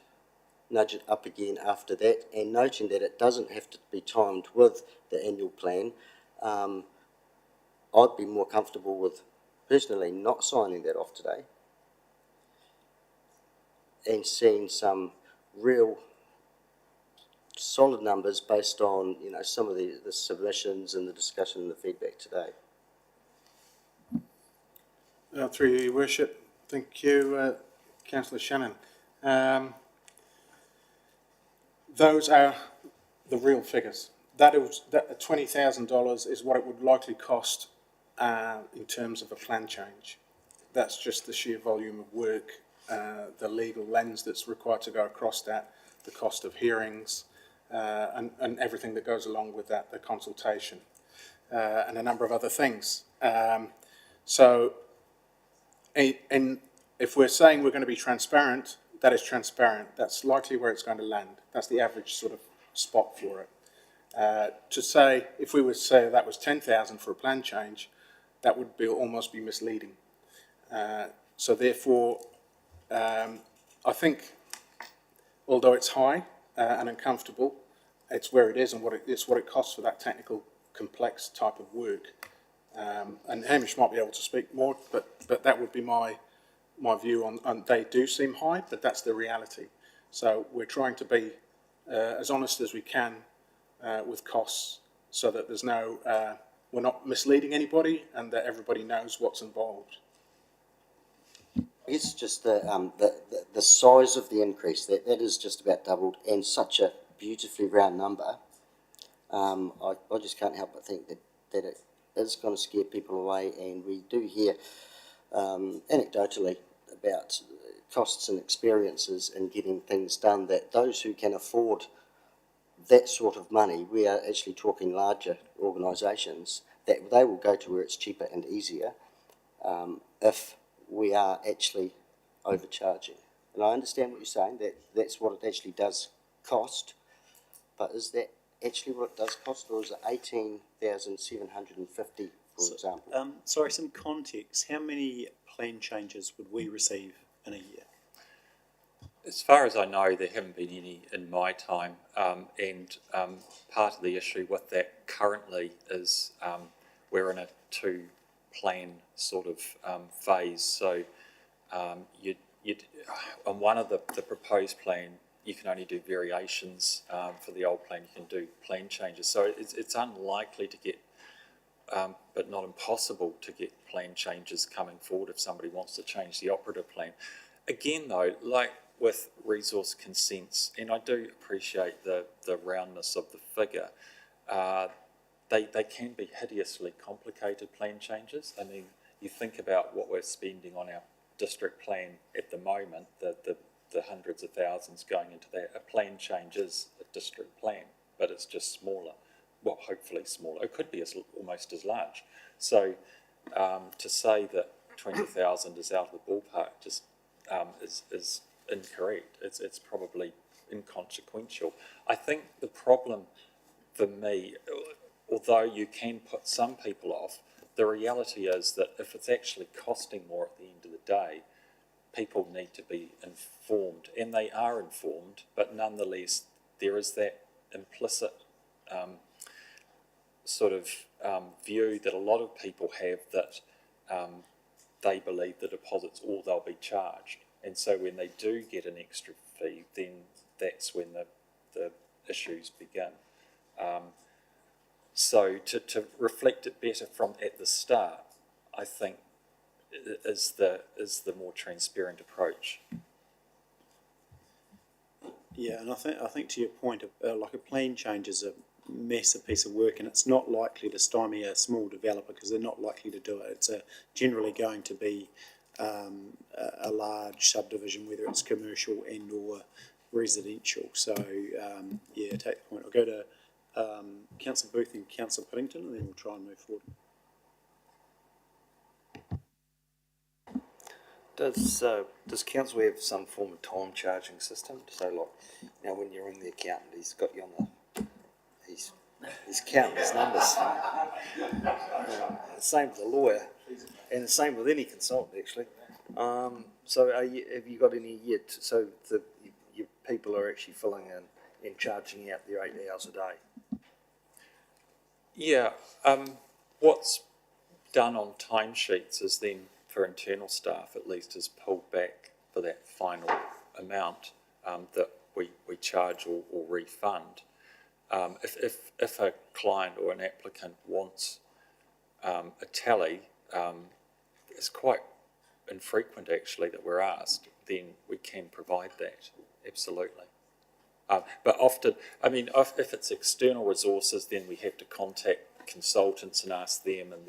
nudge it up again after that, and noting that it doesn't have to be timed with the annual plan. I'd be more comfortable with personally not signing that off today and seeing some real solid numbers based on, you know, some of the submissions and the discussion and the feedback today. Through you, Your Worship. Thank you, Councillor Shannon. Those are the real figures. That $20,000 is what it would likely cost in terms of a plan change. That's just the sheer volume of work, the legal lens that's required to go across that, the cost of hearings, and everything that goes along with that, the consultation, and a number of other things. And if we're saying we're going to be transparent, that is transparent. That's likely where it's going to land. That's the average sort of spot for it. To say, if we were to say that was 10,000 for a plan change, that would almost be misleading. So therefore, I think, although it's high and uncomfortable, it's where it is and it's what it costs for that technical, complex type of work. And Hamish might be able to speak more, but that would be my view on they do seem high, but that's the reality. So we're trying to be as honest as we can with costs, so that there's no, we're not misleading anybody, and that everybody knows what's involved. It's just the size of the increase, that is just about doubled, and such a beautifully round number. I just can't help but think that it is going to scare people away, and we do hear anecdotally about costs and experiences in getting things done, that those who can afford that sort of money, we are actually talking larger organisations, that they will go to where it's cheaper and easier if we are actually overcharging. And I understand what you're saying, that that's what it actually does cost, but is that actually what it does cost, or is it 18,750, for example? Sorry, some context. How many plan changes would we receive in a year? As far as I know, there haven't been any in my time, and part of the issue with that currently is we're in a two-plan sort of phase. So you'd on one of the proposed plan, you can only do variations for the old plan. You can do plan changes. So it's unlikely to get, but not impossible to get plan changes coming forward if somebody wants to change the operative plan. Again, though, like with resource consents, and I do appreciate the roundness of the figure, they can be hideously complicated plan changes. I mean, you think about what we're spending on our district plan at the moment, the hundreds of thousands going into that. A plan change is a district plan, but it's just smaller. Well, hopefully smaller. It could be almost as large. So to say that 20,000 is out of the ballpark just is incorrect. It's probably inconsequential. I think the problem for me, although you can put some people off, the reality is that if it's actually costing more at the end of the day, people need to be informed, and they are informed, but nonetheless there is that implicit sort of view that a lot of people have, that they believe the deposit's all they'll be charged. And so when they do get an extra fee, then that's when the issues begin. So to reflect it better from at the start, I think, is the more transparent approach. Yeah, and I think to your point, like a plan change is a massive piece of work, and it's not likely to stymie a small developer because they're not likely to do it. It's generally going to be a large subdivision, whether it's commercial and or residential. So yeah, take the point. I'll go to Councillor Booth and Councillor Piddington, and then we'll try and move forward. Does council have some form of time charging system? So like, you know, when you ring the accountant, he's got you on he's counting his numbers. Same with the lawyer, and the same with any consultant actually. So have you got any yet? So your people are actually filling in and charging out their 8 hours a day. Yeah, what's done on timesheets is then, for internal staff at least, is pulled back for that final amount that we charge or refund. If a client or an applicant wants a tally, it's quite infrequent actually that we're asked, then we can provide that, absolutely. But often, I mean, if it's external resources, then we have to contact consultants and ask them, and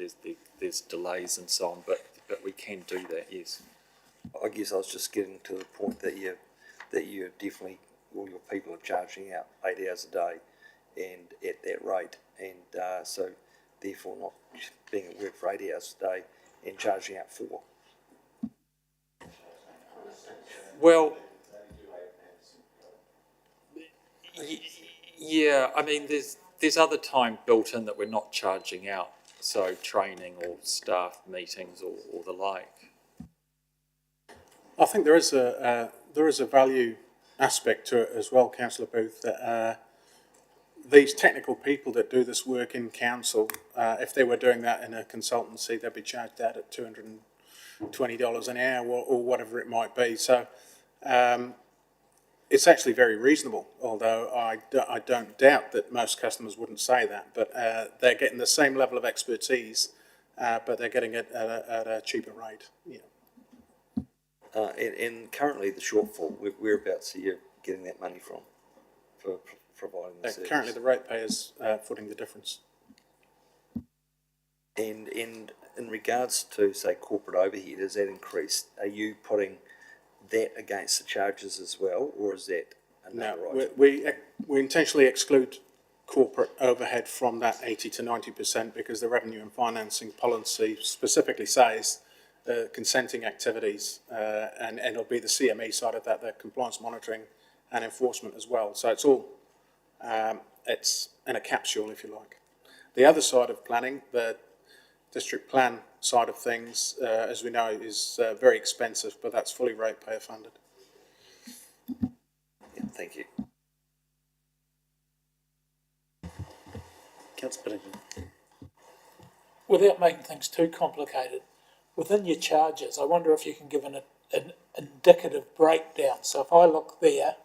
there's delays and so on, but we can do that, yes. I guess I was just getting to the point that you definitely, all your people are charging out 8 hours a day and at that rate, and so therefore not being at work for 8 hours a day and charging out 4. Well, yeah, I mean, there's other time built in that we're not charging out, so training or staff meetings or the like. I think there is a value aspect to it as well, Councillor Booth, that these technical people that do this work in council, if they were doing that in a consultancy, they'd be charged out at $220 an hour or whatever it might be. So it's actually very reasonable, although I don't doubt that most customers wouldn't say that, but they're getting the same level of expertise, but they're getting it at a cheaper rate. Yeah. And currently the shortfall, whereabouts are you getting that money from for providing the service? Currently the ratepayers footing the difference. And in regards to, say, corporate overhead, is that increased? Are you putting that against the charges as well, or is that another item? We intentionally exclude corporate overhead from that 80 to 90% because the revenue and financing policy specifically says consenting activities, and it'll be the CME side of that, the compliance monitoring and enforcement as well. So it's all, it's in a capsule, if you like. The other side of planning, the district plan side of things, as we know, is very expensive, but that's fully ratepayer funded. Yeah, thank you. Councillor Piddington. Without making things too complicated, within your charges, I wonder if you can give an indicative breakdown. So if I look there,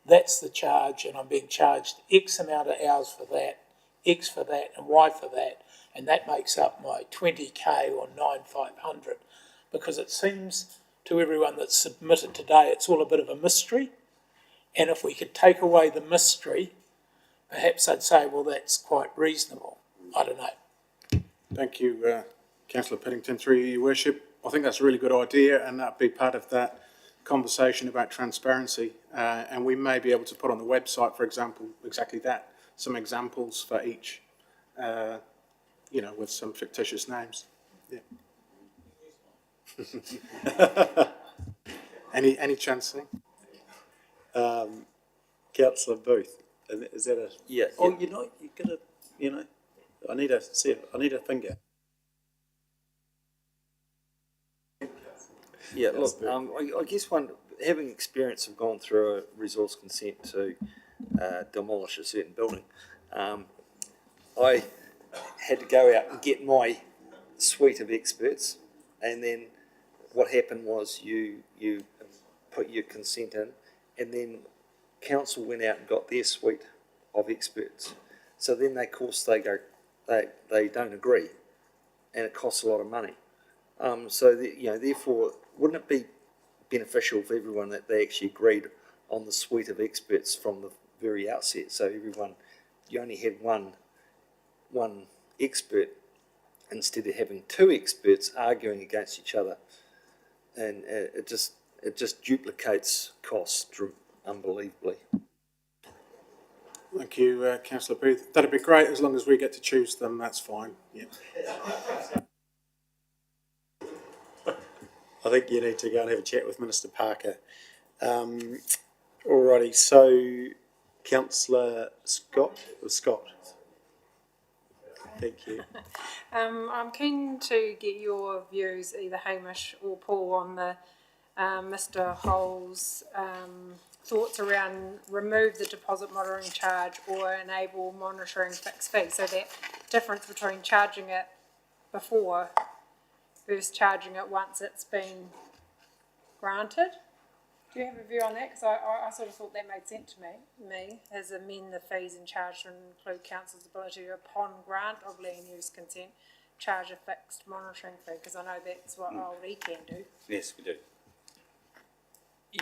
that's the charge, and I'm being charged X amount of hours for that, X for that, and Y for that, and that makes up my 20k or 9,500, because it seems to everyone that's submitted today it's all a bit of a mystery, and if we could take away the mystery, perhaps I'd say, well, that's quite reasonable. I don't know. Thank you, Councillor Piddington, through your worship. I think that's a really good idea, and that'd be part of that conversation about transparency, and we may be able to put on the website, for example, exactly that, some examples for each, you know, with some fictitious names. Yeah. Any chance there? Councillor Booth, is that a... Yeah. Oh, yeah. you know, you gotta, you know, I need a finger. Yeah, look, I guess having experience of going through a resource consent to demolish a certain building, I had to go out and get my suite of experts, and then what happened was you put your consent in, and then council went out and got their suite of experts. So then they go they don't agree, and it costs a lot of money. Therefore, wouldn't it be beneficial for everyone that they actually agreed on the suite of experts from the very outset? So you only had one expert instead of having two experts arguing against each other, and it just duplicates costs unbelievably. Thank you, Councillor Booth. That'd be great as long as we get to choose them. That's fine. Yeah. I think you need to go and have a chat with Minister Parker. Alrighty, so Councillor Scott. Thank you. I'm keen to get your views, either Hamish or Paul, on the Mr Hole's thoughts around remove the deposit monitoring charge or enable monitoring fixed fee. So that difference between charging it before versus charging it once it's been granted. Do you have a view on that? Because I sort of thought that made sense to me, as amend the fees and charge to include council's ability to, upon grant of land use consent, charge a fixed monitoring fee, because I know that's what old can do. Yes, we do.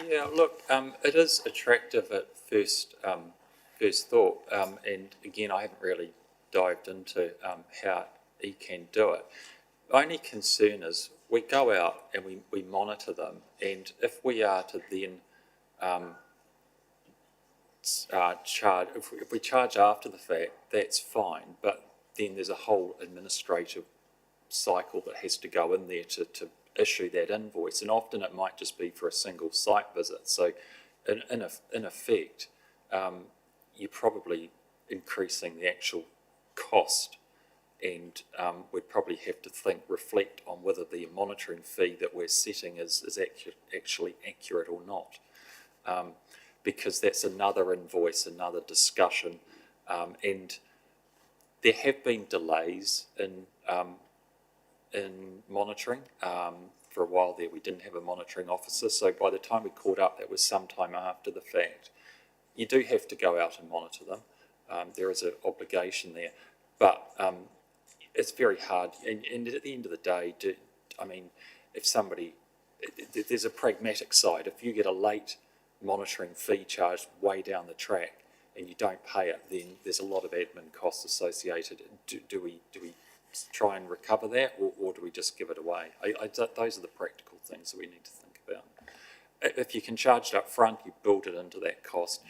Yeah, look, it is attractive at first thought, and again, I haven't really dived into how he can do it. My only concern is we go out and we monitor them, and if we are to then charge, if we charge after the fact, that's fine, but then there's a whole administrative cycle that has to go in there to issue that invoice, and often it might just be for a single site visit. So in effect, you're probably increasing the actual cost, and we'd probably have to reflect on whether the monitoring fee that we're setting is actually accurate or not, because that's another invoice, another discussion, and there have been delays in monitoring. For a while there, we didn't have a monitoring officer, so by the time we caught up, that was sometime after the fact. You do have to go out and monitor them. There is an obligation there, but it's very hard. And at the end of the day, if somebody, there's a pragmatic side. If you get a late monitoring fee charged way down the track and you don't pay it, then there's a lot of admin costs associated. Do we try and recover that, or do we just give it away? Those are the practical things that we need to think about. If you can charge it up front, you build it into that cost.